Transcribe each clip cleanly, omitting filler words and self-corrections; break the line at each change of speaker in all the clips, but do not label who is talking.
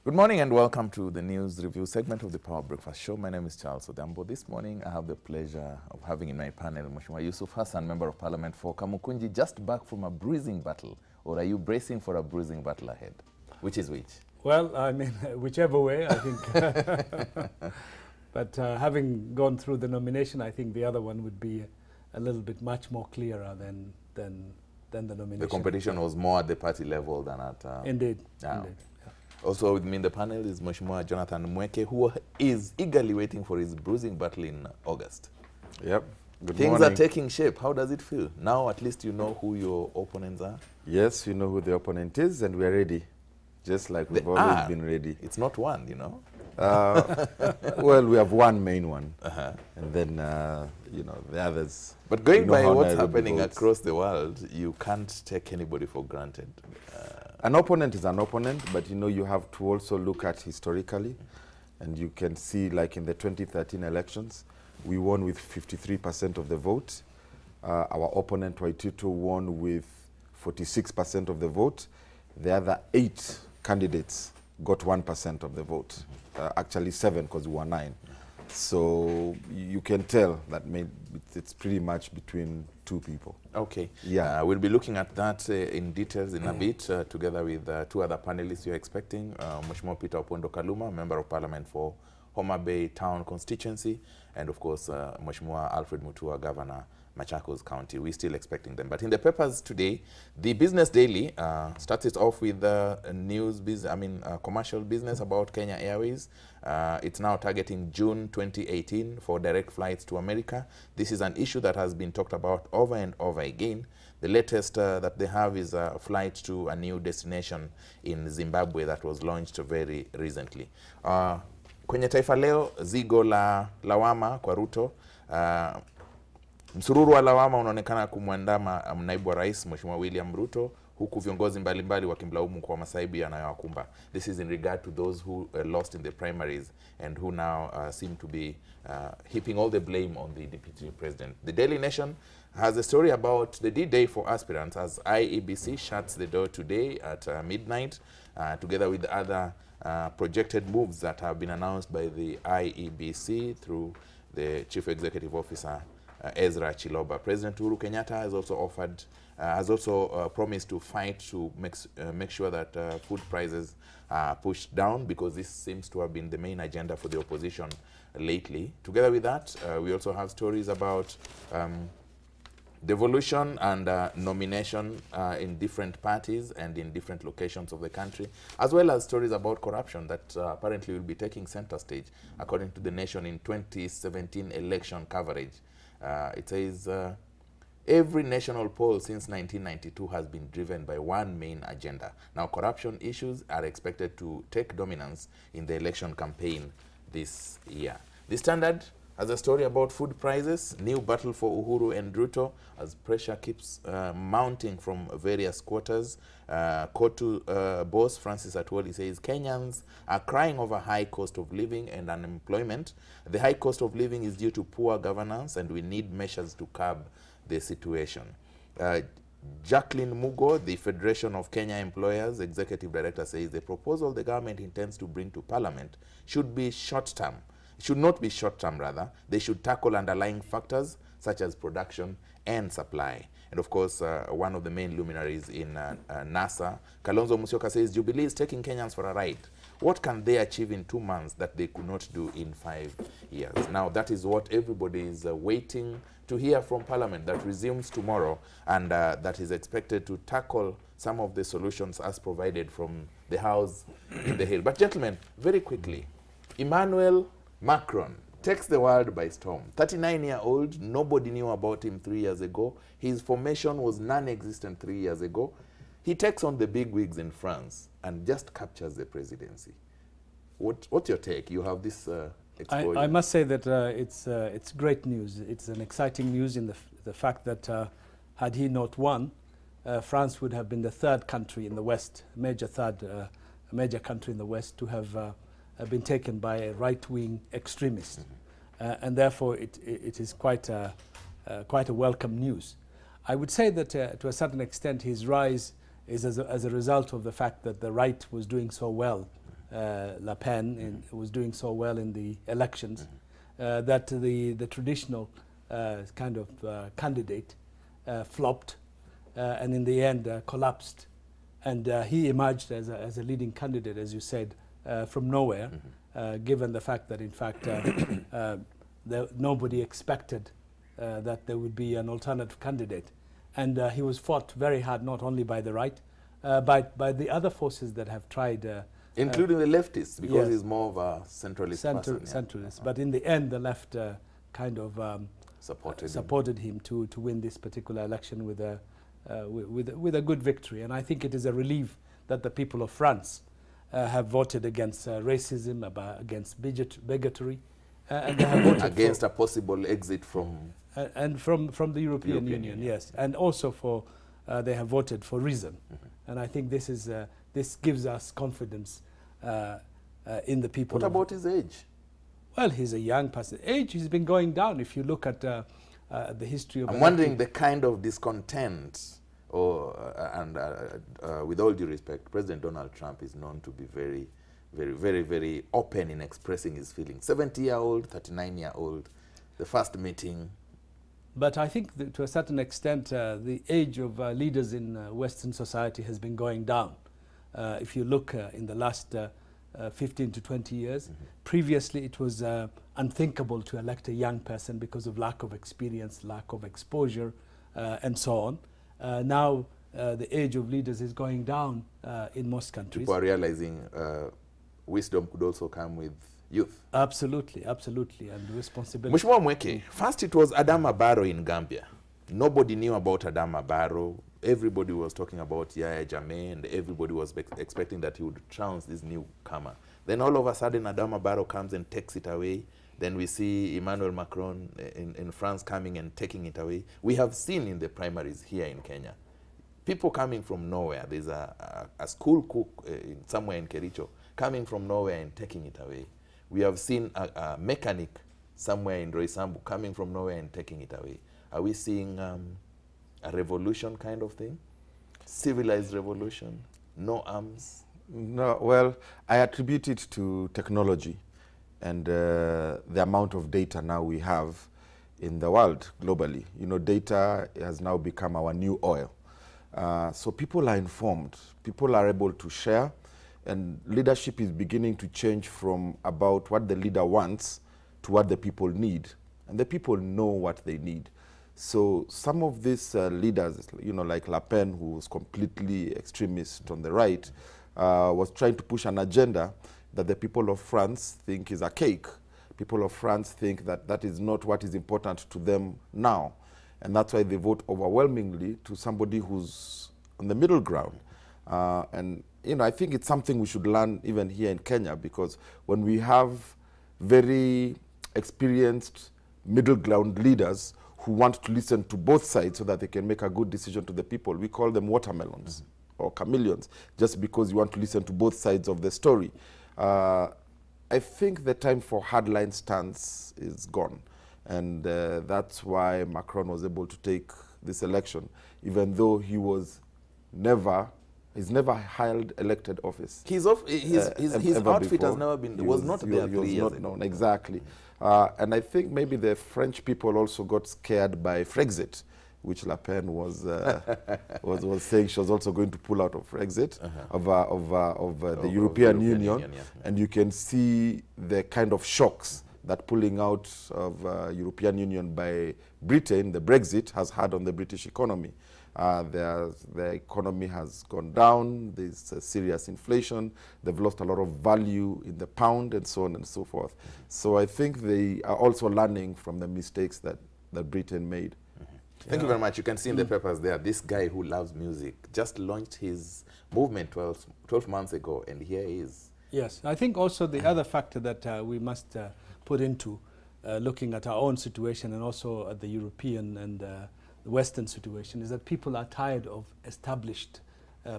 Good morning and welcome to the news review segment of the Power Breakfast Show. My name is Charles Odambo. This morning I have the pleasure of having in my panel Mheshimiwa Yusuf Hassan, Member of Parliament for Kamukunji, just back from a bruising battle. Or are you bracing for a bruising battle ahead? Which is which?
Well, I mean, whichever way, I think. But having gone through the nomination, I think the other one would be a little bit much more clearer than the nomination.
The competition was more at the party level than at...
Indeed,
now.
indeed. Yeah.
Also with me in the panel is Mheshimiwa Jonathan Mweke, who is eagerly waiting for his bruising battle in August.
Yep. Good
Things
morning.
are taking shape. How does it feel? Now at least you know who your opponents are?
Yes, we know who the opponent is and we're ready. Just like we've always been ready.
It's not one, you know?
Well, we have one main one. And then, you know, the others.
But going by what's
Nairobi
happening
votes.
across the world, you can't take anybody for granted.
An opponent is an opponent, but you know, you have to also look at historically. And you can see, like in the 2013 elections, we won with 53% of the vote. Our opponent, Waititu, won with 46% of the vote. The other 8 candidates got 1% of the vote. Actually 7, because we were 9. So you can tell that it's pretty much between 2 people.
Okay.
Yeah.
We'll be looking at that in details in a bit, together with 2 other panelists you're expecting. Mheshimiwa Peter Opondo Kaluma, Member of Parliament for Homa Bay Town Constituency, and of course, Mheshimiwa Alfred Mutua, Governor, Machakos County. We're still expecting them. But in the papers today, the Business Daily started off with commercial business about Kenya Airways. It's now targeting June 2018 for direct flights to America. This is an issue that has been talked about over and over again. The latest that they have is a flight to a new destination in Zimbabwe that was launched very recently. Kwenye Taifa Leo, zigo la lawama kwa Ruto. Msururu wa lawama unaonekana kumwandama naibu wa rais Mheshimiwa William Ruto, huku viongozi mbalimbali wakimlaumu kwa masaibu yanayowakumba. This is in regard to those who lost in the primaries and who now seem to be heaping all the blame on the deputy president. The Daily Nation has a story about the D-Day for aspirants as IEBC shuts the door today at midnight, together with other projected moves that have been announced by the IEBC through the Chief Executive Officer Ezra Chiloba. President Uhuru Kenyatta has also promised to fight to make sure that food prices are pushed down, because this seems to have been the main agenda for the opposition lately. Together with that, we also have stories about devolution and nomination in different parties and in different locations of the country, as well as stories about corruption that apparently will be taking center stage, according to the Nation, in 2017 election coverage. It says every national poll since 1992 has been driven by one main agenda. Now, corruption issues are expected to take dominance in the election campaign this year. The Standard has a story about food prices, new battle for Uhuru and Ruto as pressure keeps mounting from various quarters. Kotu boss Francis Atwoli says Kenyans are crying over high cost of living and unemployment. The high cost of living is due to poor governance, and we need measures to curb the situation. Jacqueline Mugo, the Federation of Kenya Employers Executive Director, says the proposal the government intends to bring to Parliament should be short-term. Should not be short-term, rather. They should tackle underlying factors such as production and supply. And of course, one of the main luminaries in NASA, Kalonzo Musyoka, says Jubilee is taking Kenyans for a ride. What can they achieve in 2 months that they could not do in 5 years? Now, that is what everybody is waiting to hear from Parliament, that resumes tomorrow, and that is expected to tackle some of the solutions as provided from the House in the Hill. But gentlemen, very quickly, Emmanuel Macron takes the world by storm. 39-year-old, nobody knew about him 3 years ago. His formation was non-existent 3 years ago. He takes on the big wigs in France and just captures the presidency. What's your take? You have this exposure.
I must say that it's great news. It's an exciting news in the fact that had he not won, France would have been the 3rd country in the West, major country in the West to have been taken by a right-wing extremist, and therefore it is quite a welcome news. I would say that to a certain extent his rise is as a result of the fact that the right was doing so well Le Pen was doing so well in the elections, that the traditional kind of candidate flopped and in the end collapsed. And he emerged as a leading candidate, as you said, from nowhere, given the fact that, in fact, nobody expected that there would be an alternative candidate. And he was fought very hard, not only by the right, but by the other forces that have tried.
Including the leftists, because
yes,
he's more of a centralist person.
Centralist. But in the end, the left kind of supported him to win this particular election with a good victory. And I think it is a relief that the people of France have voted against racism, against bigotry, and they have voted
against a possible exit from
and from the European Union, yes, and also for they have voted for reason. And I think this is this gives us confidence in the people.
What about his age?
Well, he's a young person. Age has been going down. If you look at the history of.
I'm wondering the kind of discontent, with all due respect, President Donald Trump is known to be very, very, very open in expressing his feelings. 70-year-old, 39-year-old, the first meeting.
But I think that to a certain extent, the age of leaders in Western society has been going down. If you look in the last 15 to 20 years, previously it was unthinkable to elect a young person because of lack of experience, lack of exposure, and so on. Now the age of leaders is going down in most countries.
People are realizing wisdom could also come with youth.
Absolutely, absolutely, and responsibility.
Mheshimiwa Mweke, first it was Adama Barrow in Gambia. Nobody knew about Adama Barrow. Everybody was talking about Yahya Jammeh, and everybody was expecting that he would trounce this newcomer. Then all of a sudden, Adama Barrow comes and takes it away. Then we see Emmanuel Macron in France coming and taking it away. We have seen in the primaries here in Kenya, people coming from nowhere. There's a school cook somewhere in Kericho coming from nowhere and taking it away. We have seen a mechanic somewhere in Roysambu coming from nowhere and taking it away. Are we seeing a revolution kind of thing? Civilized revolution? No arms?
No, well, I attribute it to technology and the amount of data now we have in the world globally. You know, data has now become our new oil. So people are informed. People are able to share. And leadership is beginning to change from about what the leader wants to what the people need. And the people know what they need. So some of these leaders, you know, like Le Pen, who was completely extremist on the right, was trying to push an agenda that the people of France think is archaic. People of France think that that is not what is important to them now. And that's why they vote overwhelmingly to somebody who's on the middle ground. And you know, I think it's something we should learn even here in Kenya, because when we have very experienced middle ground leaders who want to listen to both sides so that they can make a good decision to the people, we call them watermelons or chameleons, just because you want to listen to both sides of the story. I think the time for hardline stance is gone. And that's why Macron was able to take this election, even though he's never held elected office.
His outfit has never been, was not there 3 years ago.
Known, exactly. And I think maybe the French people also got scared by Frexit, which Le Pen was saying she was also going to pull out of Frexit, of the European Union. Yeah. And you can see the kind of shocks that pulling out of European Union by Britain, the Brexit, has had on the British economy. The economy has gone down, there's serious inflation, they've lost a lot of value in the pound, and so on and so forth. So I think they are also learning from the mistakes that Britain made.
Thank you very much. You can see in the papers there, this guy who loves music just launched his movement 12 months ago, and here he is.
Yes, I think also the other factor that we must put into looking at our own situation and also at the European and the Western situation is that people are tired of established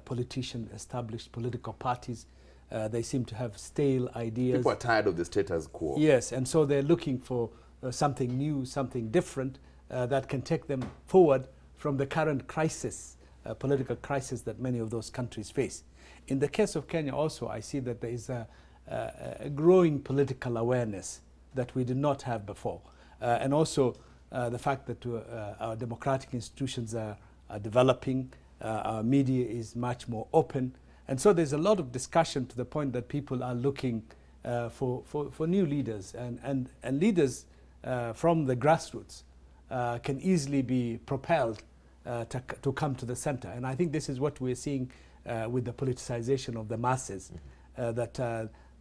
politicians, established political parties. They seem to have stale ideas.
People are tired of the status quo.
Yes, and so they're looking for something new, something different that can take them forward from the current crisis, political crisis that many of those countries face. in the case of Kenya also, I see that there is a growing political awareness that we did not have before. And also the fact that our democratic institutions are developing, our media is much more open. And so there's a lot of discussion to the point that people are looking for new leaders. And leaders from the grassroots can easily be propelled to come to the center. And I think this is what we're seeing with the politicization of the masses, that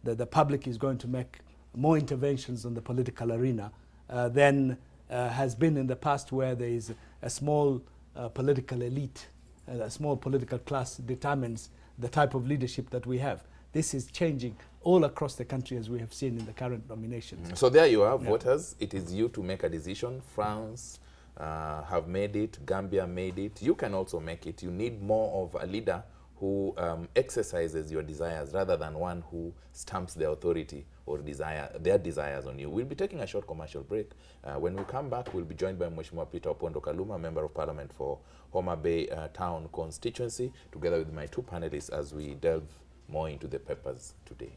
the public is going to make more interventions on the political arena than has been in the past, where there is a small political elite, a small political class determines the type of leadership that we have. This is changing all across the country, as we have seen in the current nominations.
So there you are, voters. It is you to make a decision. France have made it. Gambia made it. You can also make it. You need more of a leader who exercises your desires rather than one who stamps their authority or their desires on you. We'll be taking a short commercial break. When we come back, we'll be joined by Mheshimiwa Peter Opondo Kaluma, Member of Parliament for Homa Bay Town Constituency, together with my two panelists as we delve more into the papers today.